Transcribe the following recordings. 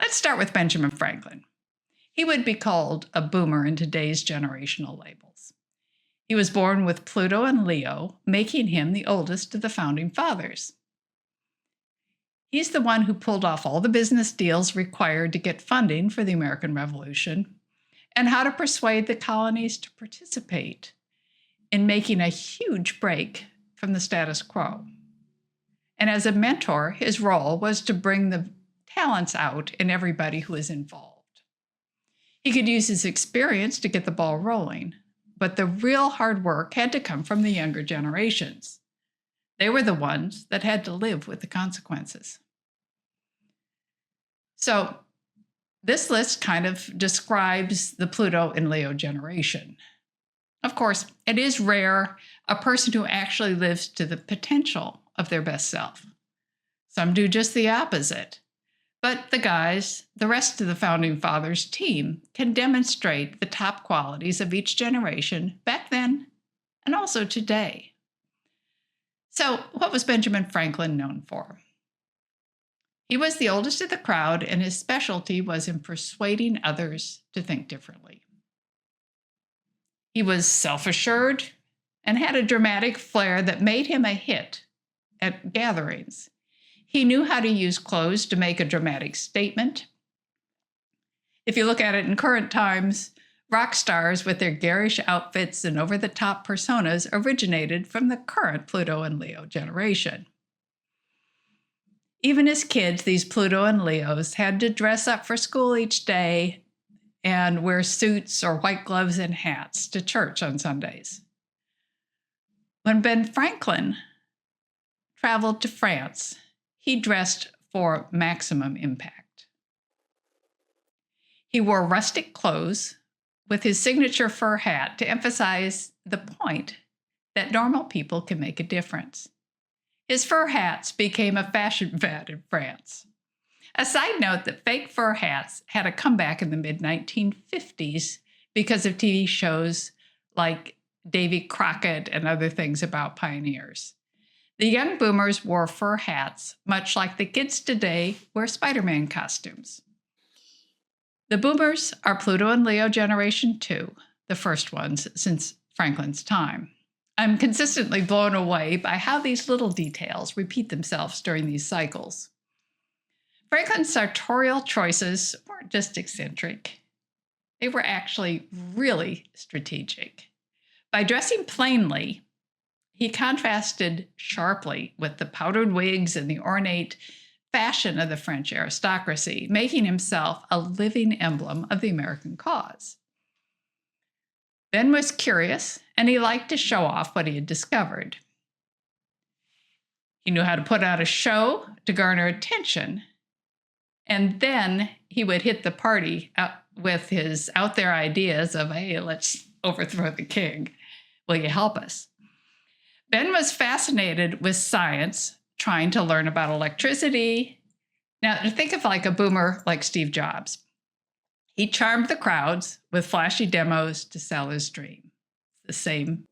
Let's start with Benjamin Franklin. He would be called a boomer in today's generational labels. He was born with Pluto and Leo, making him the oldest of the founding fathers. He's the one who pulled off all the business deals required to get funding for the American Revolution and how to persuade the colonies to participate in making a huge break from the status quo. And as a mentor, his role was to bring the talents out in everybody who was involved. He could use his experience to get the ball rolling, but the real hard work had to come from the younger generations. They were the ones that had to live with the consequences. So this list kind of describes the Pluto and Leo generation. Of course, it is rare a person who actually lives to the potential of their best self. Some do just the opposite. But the rest of the Founding Fathers team can demonstrate the top qualities of each generation back then and also today. So, what was Benjamin Franklin known for? He was the oldest of the crowd, and his specialty was in persuading others to think differently. He was self-assured and had a dramatic flair that made him a hit at gatherings. He knew how to use clothes to make a dramatic statement. If you look at it in current times, rock stars with their garish outfits and over-the-top personas originated from the current Pluto and Leo generation. Even as kids, these Pluto and Leos had to dress up for school each day and wear suits or white gloves and hats to church on Sundays. When Ben Franklin traveled to France, he dressed for maximum impact. He wore rustic clothes with his signature fur hat to emphasize the point that normal people can make a difference. His fur hats became a fashion fad in France. A side note that fake fur hats had a comeback in the mid-1950s because of TV shows like Davy Crockett and other things about pioneers. The young boomers wore fur hats, much like the kids today wear Spider-Man costumes. The boomers are Pluto and Leo generation 2, the first ones since Franklin's time. I'm consistently blown away by how these little details repeat themselves during these cycles. Franklin's sartorial choices weren't just eccentric. They were actually really strategic. By dressing plainly, he contrasted sharply with the powdered wigs and the ornate fashion of the French aristocracy, making himself a living emblem of the American cause. Ben was curious, and he liked to show off what he had discovered. He knew how to put out a show to garner attention, and then he would hit the party with his out there ideas of, hey, let's overthrow the king. Will you help us? Ben was fascinated with science, trying to learn about electricity. Now, think of like a boomer like Steve Jobs. He charmed the crowds with flashy demos to sell his dream. The same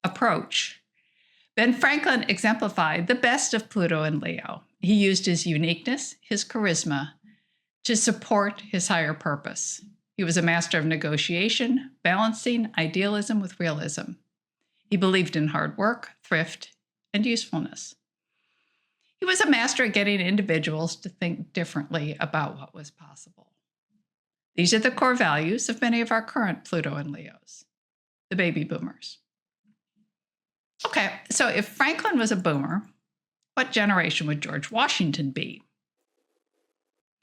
approach. Ben Franklin exemplified the best of Pluto and Leo. He used his uniqueness, his charisma, to support his higher purpose. He was a master of negotiation, balancing idealism with realism. He believed in hard work, thrift, and usefulness. He was a master at getting individuals to think differently about what was possible. These are the core values of many of our current Pluto and Leos, the baby boomers. Okay, so if Franklin was a boomer, what generation would George Washington be?